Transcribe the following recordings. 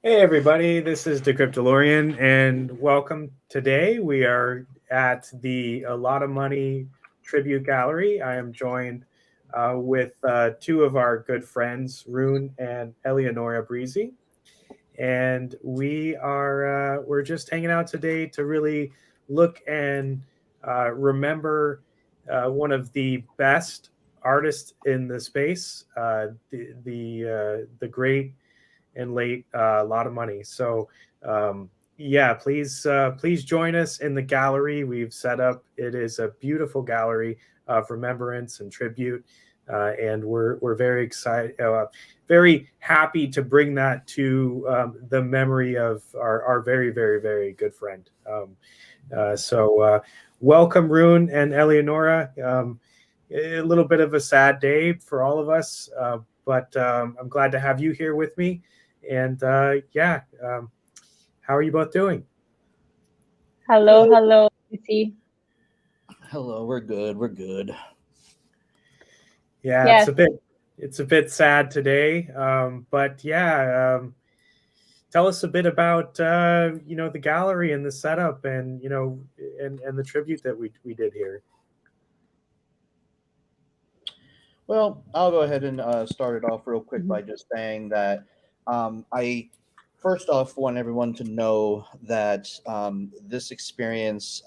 Hey everybody, this is DeCryptolorian, and welcome. Today we are at the Alotta Money Tribute Gallery. I am joined with two of our good friends, Rune and Eleonora Breezy, and we're just hanging out today to really look and remember one of the best artists in the space, the great and late a lot of money. So yeah, please join us in the gallery we've set up. It is a beautiful gallery of remembrance and tribute, and we're very excited, very happy to bring that to the memory of our very good friend. So welcome, Rune and Eleonora. A little bit of a sad day for all of us, but I'm glad to have you here with me. And yeah, how are you both doing? Hello, hello, Lucy. Hello, we're good. We're good. Yeah, Yes, it's a bit sad today, but yeah, tell us a bit about the gallery and the setup, and and the tribute that we did here. Well, I'll go ahead and start it off real quick mhm, by just saying that I first off want everyone to know that this experience,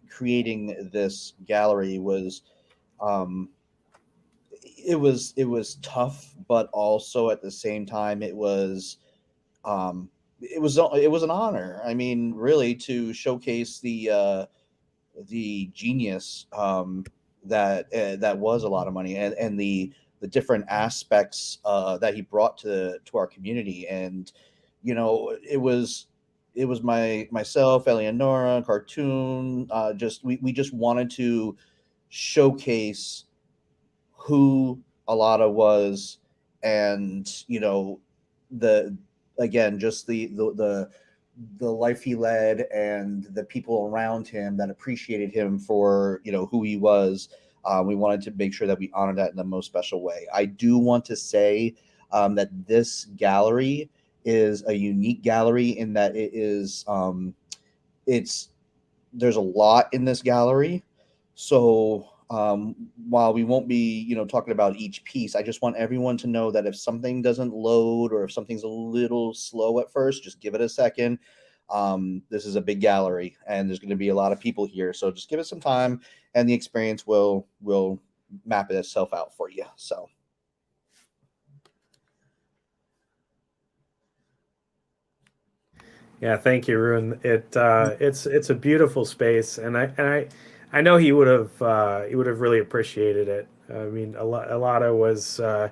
creating this gallery, was um, it was tough, but also at the same time it was an honor. I mean, really, to showcase the genius that was a lot of money, and the different aspects that he brought to our community. And it was myself, Eleonora, Cartoon. Just we just wanted to showcase who Alada was, and the again, just the life he led and the people around him that appreciated him for who he was. We wanted to make sure that we honor that in the most special way. I do want to say that this gallery is a unique gallery in that it's there's a lot in this gallery. So while we won't be, talking about each piece, I just want everyone to know that if something doesn't load or if something's a little slow at first, just give it a second. This is a big gallery, and there's going to be a lot of people here, so just give it some time, and the experience will map itself out for you. So Yeah, thank you, Rune. It's a beautiful space, and I know he would have really appreciated it. I mean, Alada was a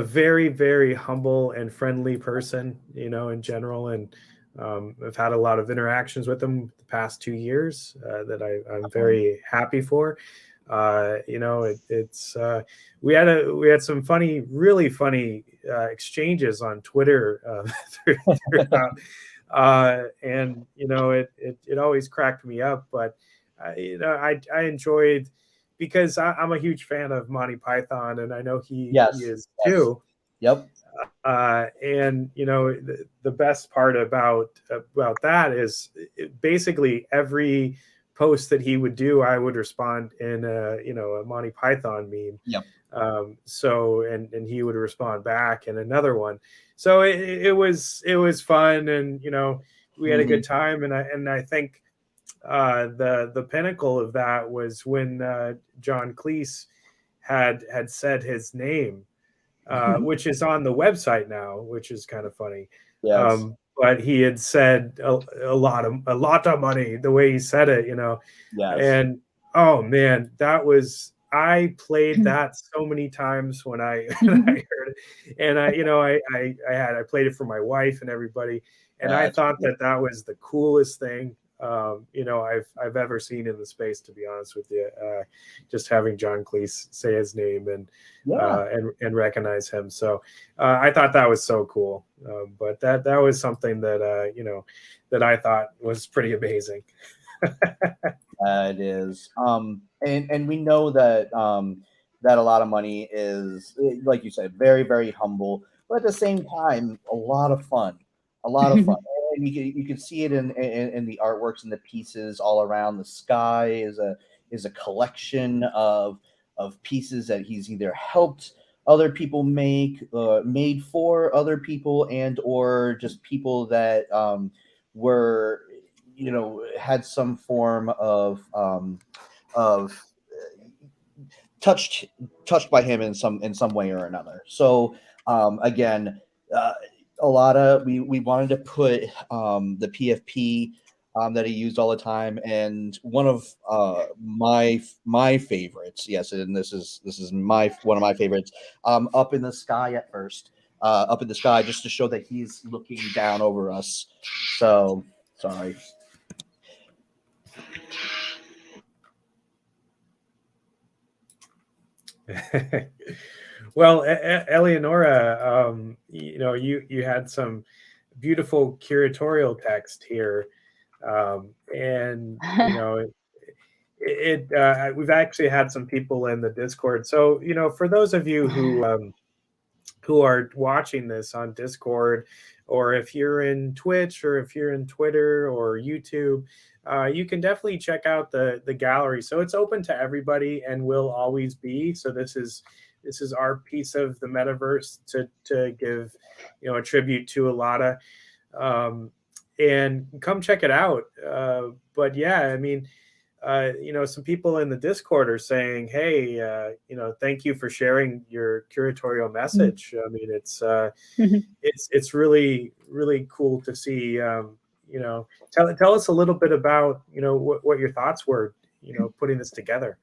very humble and friendly person, in general, and I've had a lot of interactions with him the past 2 years that I'm very happy for. It's we had some really funny exchanges on Twitter throughout, and it always cracked me up. But I enjoyed because I'm a huge fan of Monty Python, and I know he yes, is yes, too. yep. And the best part about that is basically every post that he would do, I would respond in a Monty Python meme. Yep. So and he would respond back in another one. So it was fun, and we had a Hmm. good time, and I think the pinnacle of that was when John Cleese had said his name, which is on the website now, which is kind of funny. Yes, But he had said a lot of money, the way he said it, yes. and oh man, that was I played that so many times when I when I heard it, and I played it for my wife and everybody, and I That's thought great. that that was the coolest thing I've ever seen in the space. To be honest with you, just having John Cleese say his name Yeah. and recognize him. So I thought that was so cool. But that was something that that I thought was pretty amazing. It is. And we know that that a lot of money is, like you said, very, very humble. but at the same time, a lot of fun, a lot of fun. And you can see it in the artworks and the pieces all around. The sky is a collection of pieces that he's either helped other people make, made for other people, and or just people that were, had some form of touched by him in some way or another. So again, Alotta, we wanted to put the PFP that he used all the time, and one of my favorites, yes, and this is my one of my favorites, up in the sky at first, up in the sky, just to show that he's looking down over us. So sorry. Well, Eleonora, you had some beautiful curatorial text here, and we've actually had some people in the Discord. So for those of you who are watching this on Discord, or if you're in Twitch, or if you're in Twitter or YouTube, you can definitely check out the gallery. So it's open to everybody and will always be. So this is our piece of the metaverse to give a tribute to Alotta, and come check it out. But yeah, I mean, some people in the Discord are saying, "Hey, thank you for sharing your curatorial message." I mean, it's really really cool to see. Tell us a little bit about what your thoughts were, putting this together.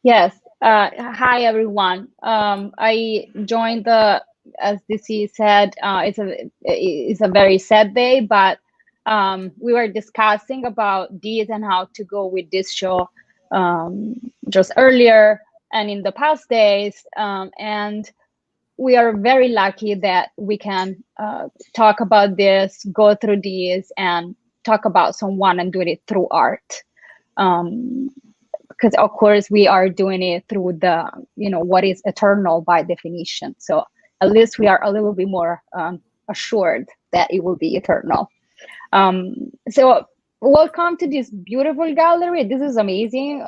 Yes. Hi, everyone. I joined as DC said, it's a very sad day, but we were discussing about this and how to go with this show just earlier and in the past days. And we are very lucky that we can talk about this, go through this, and talk about someone and do it through art. Because of course we are doing it through the what is eternal by definition, so at least we are a little bit more assured that it will be eternal. So welcome to this beautiful gallery. This is amazing.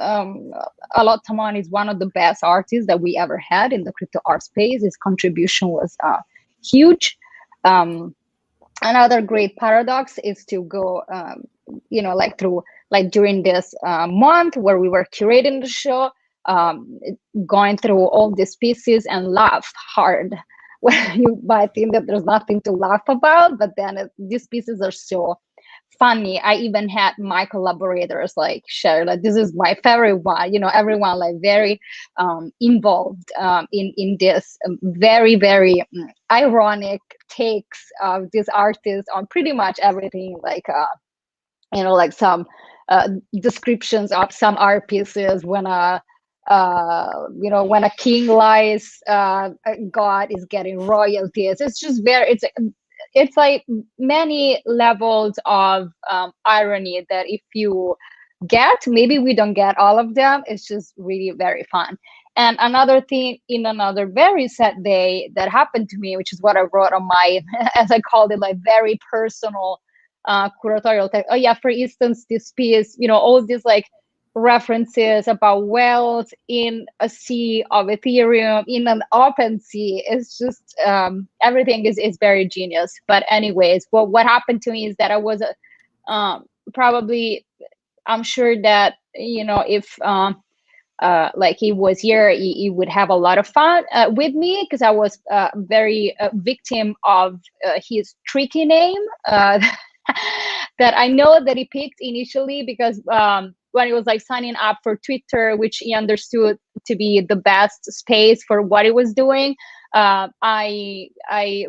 Alotta Money is one of the best artists that we ever had in the crypto art space. His contribution was huge. Another great paradox is to go during this month where we were curating the show, going through all these pieces and laugh hard. Well, you might think that there's nothing to laugh about, but then these pieces are so funny. I even had my collaborators share this is my favorite one. Everyone very involved in this very very ironic takes of these artists on pretty much everything, some descriptions of some art pieces when when a king lies, God is getting royalties. It's just it's like many levels of irony that if you get, maybe we don't get all of them, it's just really very fun. And another thing, in another very sad day that happened to me, which is what I wrote on my, as I called it, very personal curatorial text. Oh yeah, for instance, this piece, all these references about wealth in a sea of Ethereum, in an open sea. It's just everything is very genius. But anyways, what happened to me is that I was probably, I'm sure that if he was here, he would have a lot of fun with me, because I was very victim of his tricky name that I know that he picked initially because when he was signing up for Twitter, which he understood to be the best space for what he was doing, I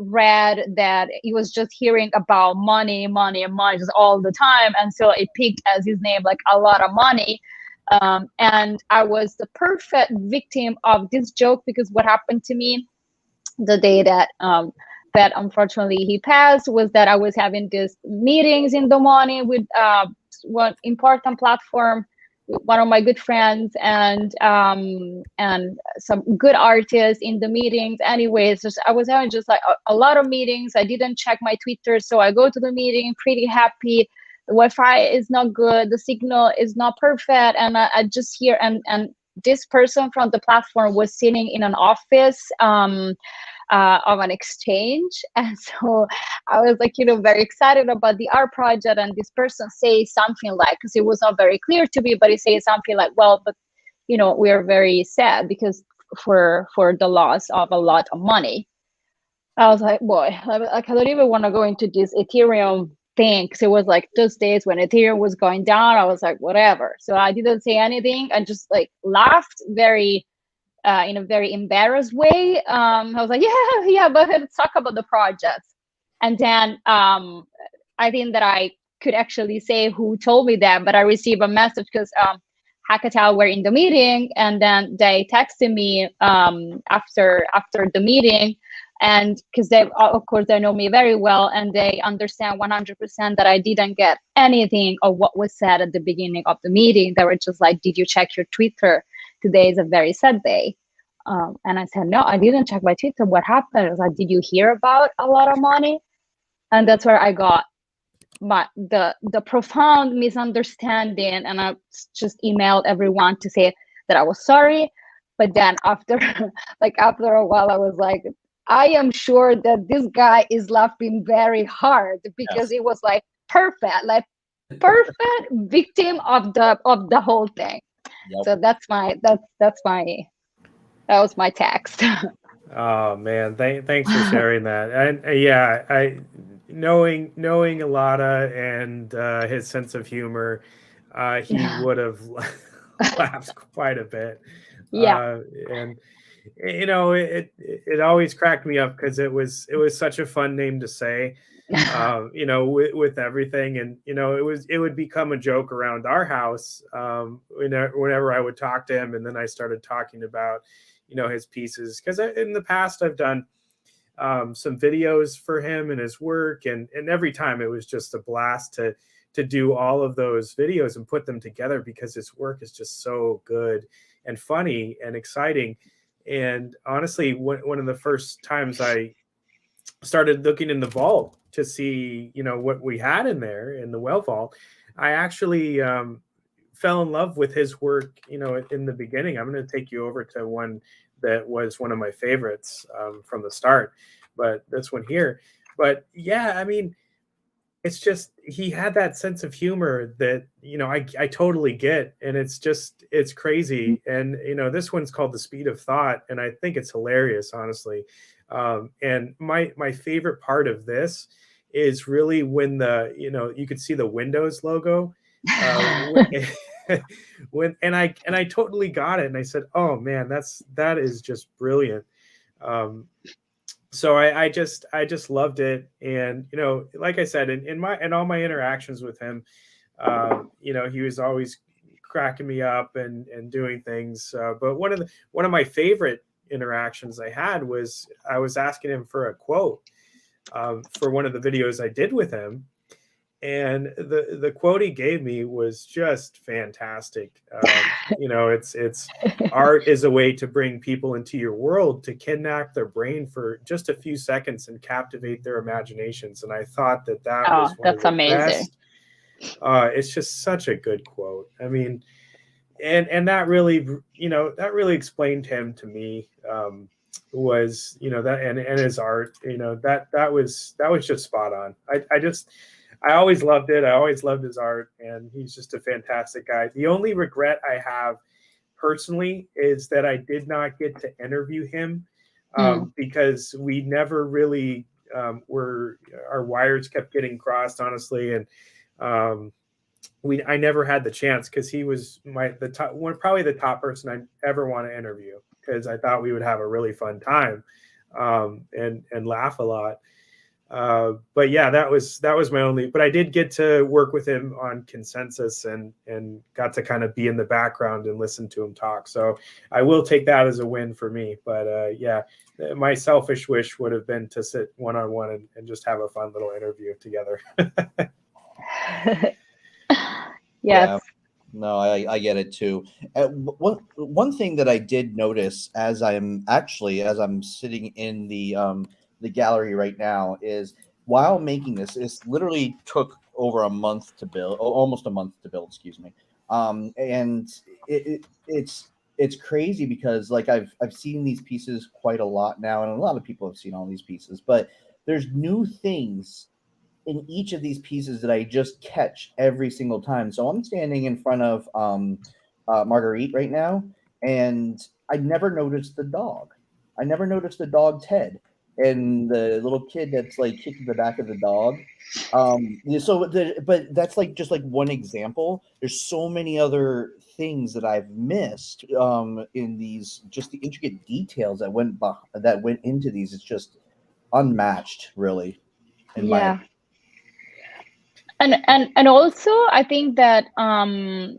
read that he was just hearing about money just all the time, and so it picked as his name Alotta Money. And I was the perfect victim of this joke, because what happened to me the day that unfortunately he passed was that I was having these meetings in the morning with one important platform one of my good friends and some good artists in the meetings. Anyways, I was having just like a lot of meetings. I didn't check my Twitter, so I go to the meeting pretty happy. The Wi-Fi is not good, the signal is not perfect, and I just hear and this person from the platform was sitting in an office of an exchange. And so I was like, very excited about the art project. And this person says something like, because it was not very clear to me, but he says something like, well, but we are very sad because for the loss of a lot of money. I was like, boy, I don't even want to go into this Ethereum thing, because it was like those days when Ethereum was going down. I was like, whatever. So I didn't say anything. I just like laughed very in a very embarrassed way. I was like, yeah, but let's talk about the project. And then I think that I could actually say who told me that, but I received a message because Hackathon were in the meeting, and then they texted me after the meeting, and because they, of course, they know me very well, and they understand 100% that I didn't get anything of what was said at the beginning of the meeting. They were just like, did you check your Twitter? Today is a very sad day. And I said, no, I didn't check my Twitter. What happened? I was like, did you hear about Alotta Money? And that's where I got the profound misunderstanding. And I just emailed everyone to say that I was sorry. But then after a while, I was like, I am sure that this guy is laughing very hard, because it was like perfect victim of the whole thing. Yep. So that was my text. Oh man, thanks for sharing that. And yeah, I knowing Alotta and his sense of humor, he would have laughed quite a bit. Yeah. And it always cracked me up because it was such a fun name to say. With everything, and it would become a joke around our house whenever I would talk to him, and then I started talking about his pieces, because in the past I've done some videos for him and his work, and every time it was just a blast to do all of those videos and put them together, because his work is just so good and funny and exciting. And honestly, one of the first times I started looking in the vault to see what we had in there in the well vault, I actually fell in love with his work in the beginning. I'm going to take you over to one that was one of my favorites from the start, but this one here. But yeah, I mean, it's just, he had that sense of humor that I totally get, and it's crazy. And this one's called The Speed of Thought, and I think it's hilarious, honestly. And my favorite part of this is really when you could see the Windows logo when I totally got it, and I said, oh man, that is just brilliant. So I just loved it. And like I said, in all my interactions with him, he was always cracking me up and doing things. But one of my favorite interactions I had was I was asking him for a quote for one of the videos I did with him, and the quote he gave me was just fantastic. It's art is a way to bring people into your world, to kidnap their brain for just a few seconds and captivate their imaginations. And I thought that was one that's of the amazing. best. It's just such a good quote. I mean, and that really explained him to me. Was that and his art, that was just spot on. I always loved it. I always loved his art, and he's just a fantastic guy. The only regret I have personally is that I did not get to interview him because we never really our wires kept getting crossed, honestly, and I never had the chance, because he was probably the top person I ever want to interview, because I thought we would have a really fun time and laugh a lot. But yeah, that was my only, but I did get to work with him on Consensus and got to kind of be in the background and listen to him talk. So I will take that as a win for me. But yeah, my selfish wish would have been to sit one-on-one and just have a fun little interview together. Yes. No, I get it too. One thing that I did notice as I'm sitting in the gallery right now is while making this literally took over a month to build, almost a month to build, excuse me. And it's crazy because like I've seen these pieces quite a lot now, and a lot of people have seen all these pieces, but there's new things in each of these pieces that I just catch every single time. So I'm standing in front of Marguerite right now, and I never noticed the dog. I never noticed the dog's head and the little kid that's like kicking the back of the dog. But that's like just like one example. There's so many other things that I've missed in these, just the intricate details that went into these. It's just unmatched, really, in my Yeah. And also I think that to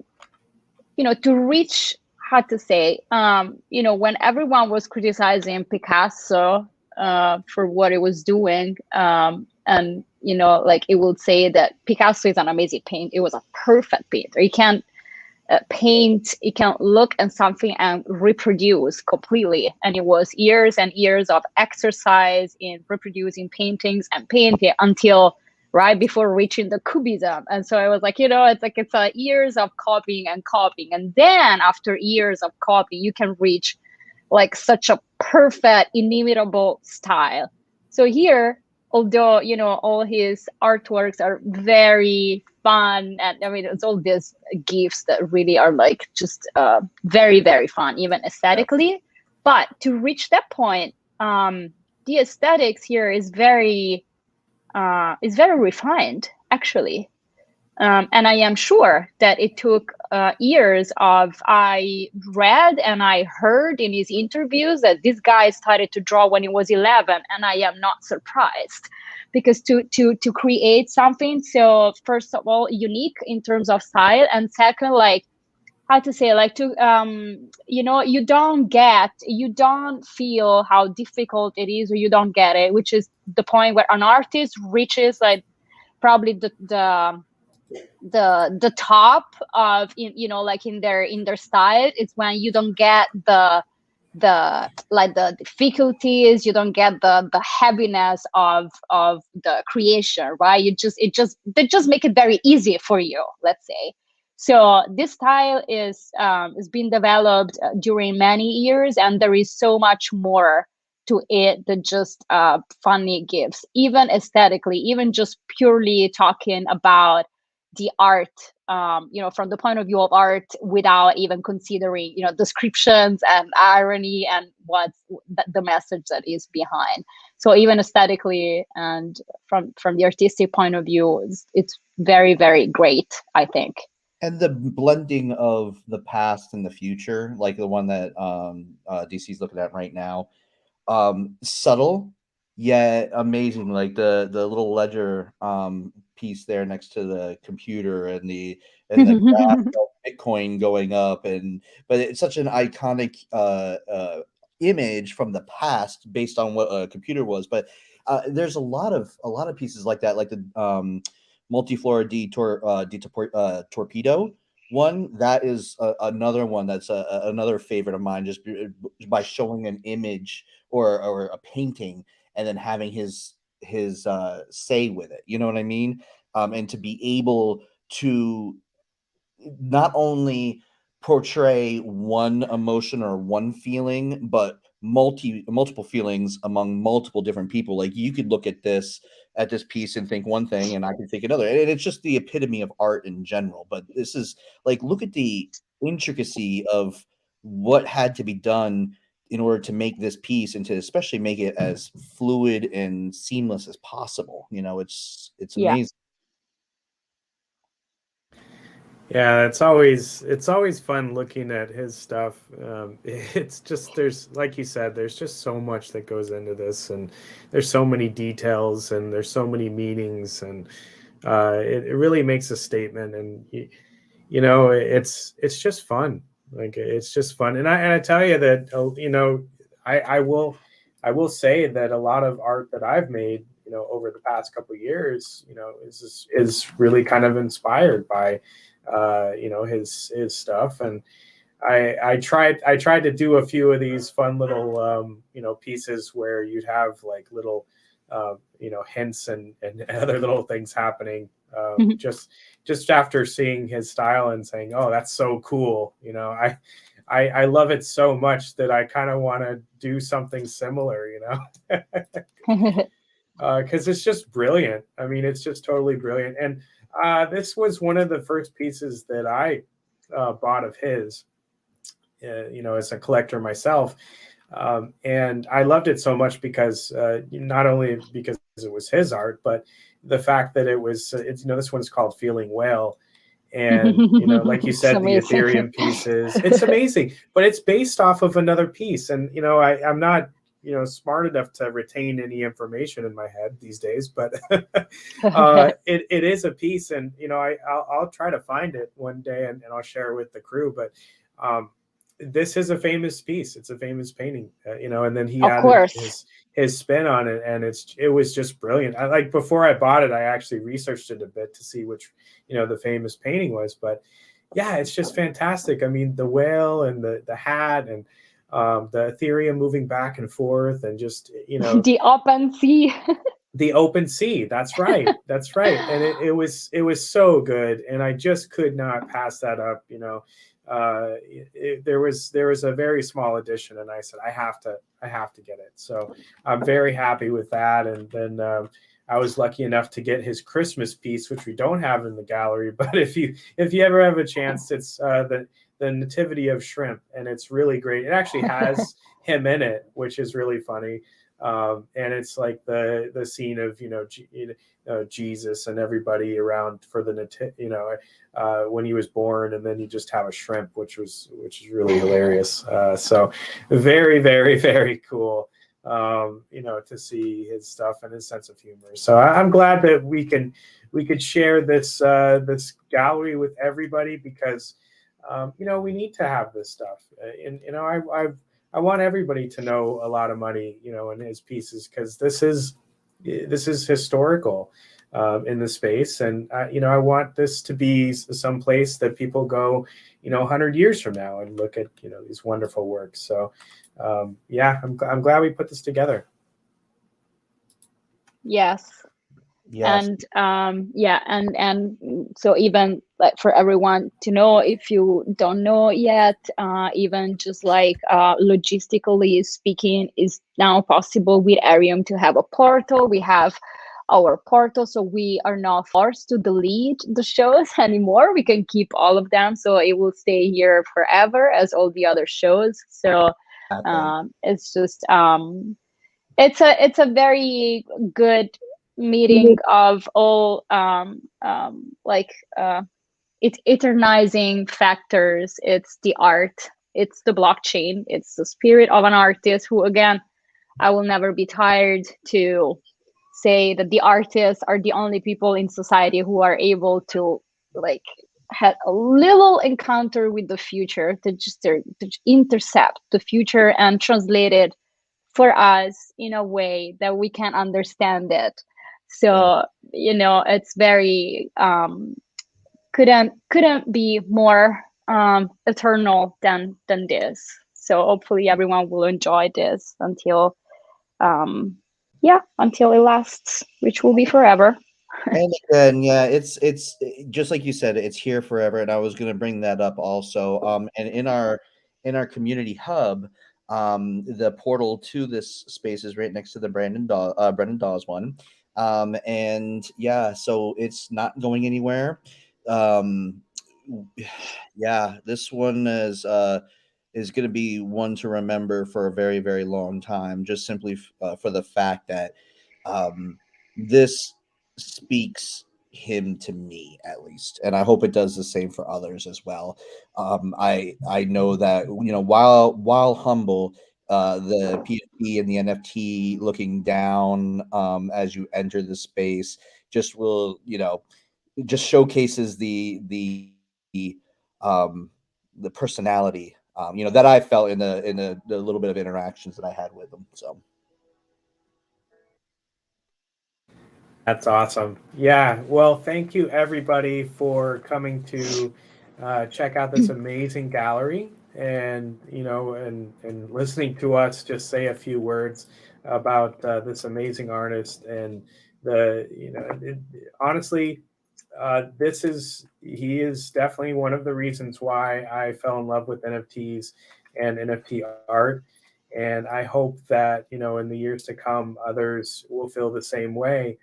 reach, how to say, when everyone was criticizing Picasso for what he was doing, and like it would say that Picasso is an amazing painter, it was a perfect painter, he can paint, he can look at something and reproduce completely, and it was years and years of exercise in reproducing paintings and painting until right before reaching the cubism. And so I was like, it's years of copying and copying, and then after years of copying you can reach like such a perfect inimitable style. So here, although all his artworks are very fun, and I mean it's all these gifts that really are like just very very fun even aesthetically, but to reach that point, the aesthetics here is very refined actually. And I am sure that it took years of, I read and I heard in his interviews that this guy started to draw when he was 11, and I am not surprised, because to create something so, first of all, unique in terms of style, and second, like, how to say, like, to you don't feel how difficult it is, or you don't get it, which is the point where an artist reaches like probably the top of, like in their style. It's when you don't get the like the difficulties, you don't get the heaviness of the creation, right? They just make it very easy for you, let's say. So this style is being developed during many years, and there is so much more to it than just funny gifts, even aesthetically, even just purely talking about the art, from the point of view of art, without even considering, descriptions and irony and what's the message that is behind. So even aesthetically and from the artistic point of view, it's very, very great, I think. And the blending of the past and the future, like the one that DC's looking at right now, subtle yet amazing, like the little ledger piece there next to the computer, and the graph of Bitcoin going up, but it's such an iconic image from the past based on what a computer was. But there's a lot of pieces like that, like the multiflora torpedo one. That is another one that's another favorite of mine, just by showing an image or a painting and then having his say with it, you know what I mean? And to be able to not only portray one emotion or one feeling, but multiple feelings among multiple different people. Like you could look at this piece and think one thing, and I could think another. And it's just the epitome of art in general. But this is like, look at the intricacy of what had to be done in order to make this piece, and to especially make it as fluid and seamless as possible. It's Yeah. amazing. Yeah, it's always fun looking at his stuff. It's just, there's, like you said, there's just so much that goes into this, and there's so many details, and there's so many meanings, and it really makes a statement. And it's just fun. Like, it's just fun. And I tell you that I will say that a lot of art that I've made over the past couple of years is really kind of inspired by his stuff. And I tried to do a few of these fun little pieces where you'd have like little hints and other little things happening, just after seeing his style and saying, oh, that's so cool. I love it so much that I kind of want to do something similar, because it's just brilliant. I mean, it's just totally brilliant. And this was one of the first pieces that I bought of his, as a collector myself. And I loved it so much because not only because it was his art, but the fact that this one's called Feeling Whale. And, like you It's said, the amazing. Ethereum pieces, it's amazing, but it's based off of another piece. And, I'm not, smart enough to retain any information in my head these days, but it is a piece. And, I'll try to find it one day, and I'll share it with the crew. But um, this is a famous piece. It's a famous painting, and then he Of added course. his spin on it, and it was just brilliant. I like before I bought it, I actually researched it a bit to see which, the famous painting was. But yeah, it's just fantastic. I mean, the whale and the hat and the Ethereum moving back and forth, and just The open sea. the open sea. That's right. That's right. And it was so good, and I just could not pass that up. There was a very small edition, and I said I have to get it. So I'm very happy with that. And then I was lucky enough to get his Christmas piece, which we don't have in the gallery. But if you ever have a chance, it's the Nativity of Shrimp, and it's really great. It actually has him in it, which is really funny. And it's like the scene of Jesus and everybody around for when he was born, and then you just have a shrimp, which is really hilarious. So very, very, very cool. To see his stuff and his sense of humor. So I'm glad that we could share this gallery with everybody, because we need to have this stuff. And I want everybody to know Alotta Money, in his pieces, because this is historical in the space. And I want this to be some place that people go 100 years from now and look at these wonderful works. So yeah, I'm glad we put this together. Yes. Yes. And and so, even like for everyone to know, if you don't know yet, even just like logistically speaking, is now possible with Arium to have a portal. We have our portal, so we are not forced to delete the shows anymore. We can keep all of them, so it will stay here forever as all the other shows. So Exactly. it's just it's a very good meeting of all like it's eternizing factors. It's the art, it's the blockchain, it's the spirit of an artist who, again, I will never be tired to say that the artists are the only people in society who are able to like had a little encounter with the future, to intercept the future and translate it for us in a way that we can understand it. Yeah. So it's very couldn't be more eternal than this. So hopefully everyone will enjoy this until until it lasts, which will be forever. And again, yeah, it's just like you said, it's here forever. And I was going to bring that up also. And in our community hub, the portal to this space is right next to the Brendan Dawes one. And yeah, so it's not going anywhere. Um, yeah, this one is going to be one to remember for a very, very long time, just simply for the fact that um, this speaks him to me, at least, and I hope it does the same for others as well. I know that while humble, the PFP and the NFT looking down as you enter the space just will just showcases um, the personality that I felt in the little bit of interactions that I had with them. So That's awesome. Yeah. Well, thank you everybody for coming to check out this amazing gallery, and and listening to us just say a few words about this amazing artist. And honestly, he is definitely one of the reasons why I fell in love with NFTs and NFT art. And I hope that in the years to come, others will feel the same way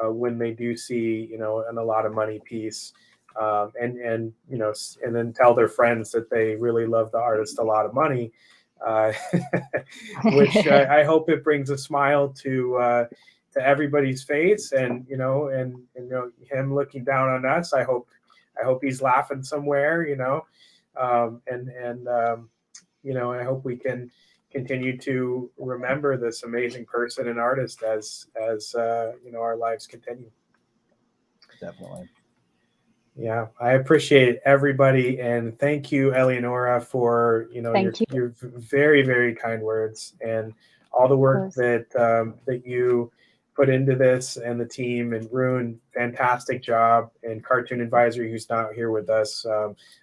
when they do see an A Lot of Money piece, and then tell their friends that they really love the artist A Lot of Money, uh, which I hope it brings a smile to everybody's face. And him looking down on us, I hope he's laughing somewhere, and I hope we can continue to remember this amazing person and artist as our lives continue. Definitely. Yeah, I appreciate everybody, and thank you, Eleonora, for Thank you. your very, very kind words, and all the work that you put into this, and the team. And Rune, fantastic job, and Cartoon Advisory, who's not here with us,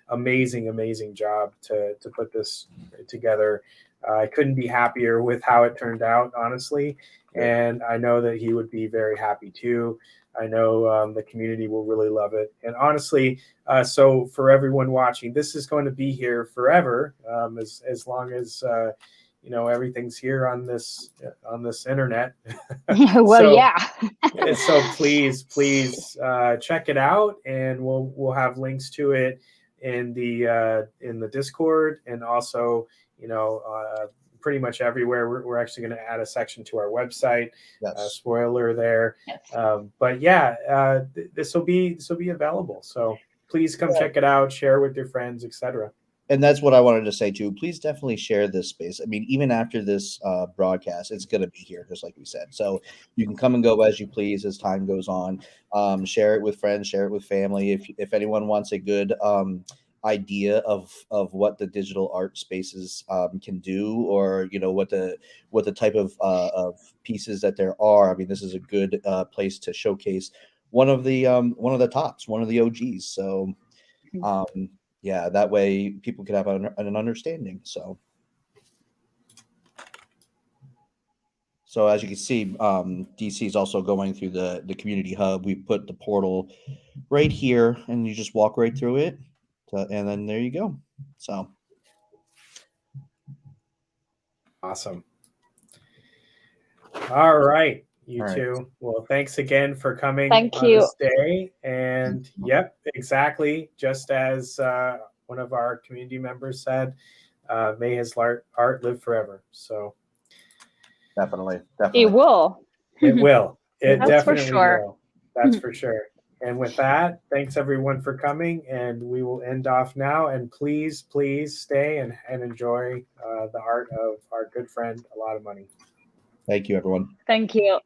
amazing job to put this together. I couldn't be happier with how it turned out, honestly, and I know that he would be very happy too. I know the community will really love it. And honestly, so for everyone watching, this is going to be here forever, as long as everything's here on this internet. Well, so, yeah. so please check it out, and we'll have links to it in the Discord, and also pretty much everywhere. We're actually going to add a section to our website. Yes. Spoiler there. Yes. But yeah, this will be available. So please come check it out, share with your friends, etc. And that's what I wanted to say too. Please definitely share this space. I mean, even after this broadcast, it's going to be here, just like we said. So you can come and go as you please as time goes on. Share it with friends, share it with family. If anyone wants a good idea of what the digital art spaces can do, or what the type of pieces that there are, I mean, this is a good place to showcase one of the tops, one of the OGs. So yeah, that way people could have an understanding. So as you can see, DC is also going through the community hub. We put the portal right here, and you just walk right through it, and then there you go. So awesome. All right, you All right. two. Well, thanks again for coming Thank on you. this day. And yep, exactly. Just as one of our community members said, may his art live forever. So definitely. It will. it will. It That's for definitely sure. will. That's for sure. And with that, thanks everyone for coming, and we will end off now. And please stay and enjoy the art of our good friend A Lot of Money. Thank you, everyone. Thank you.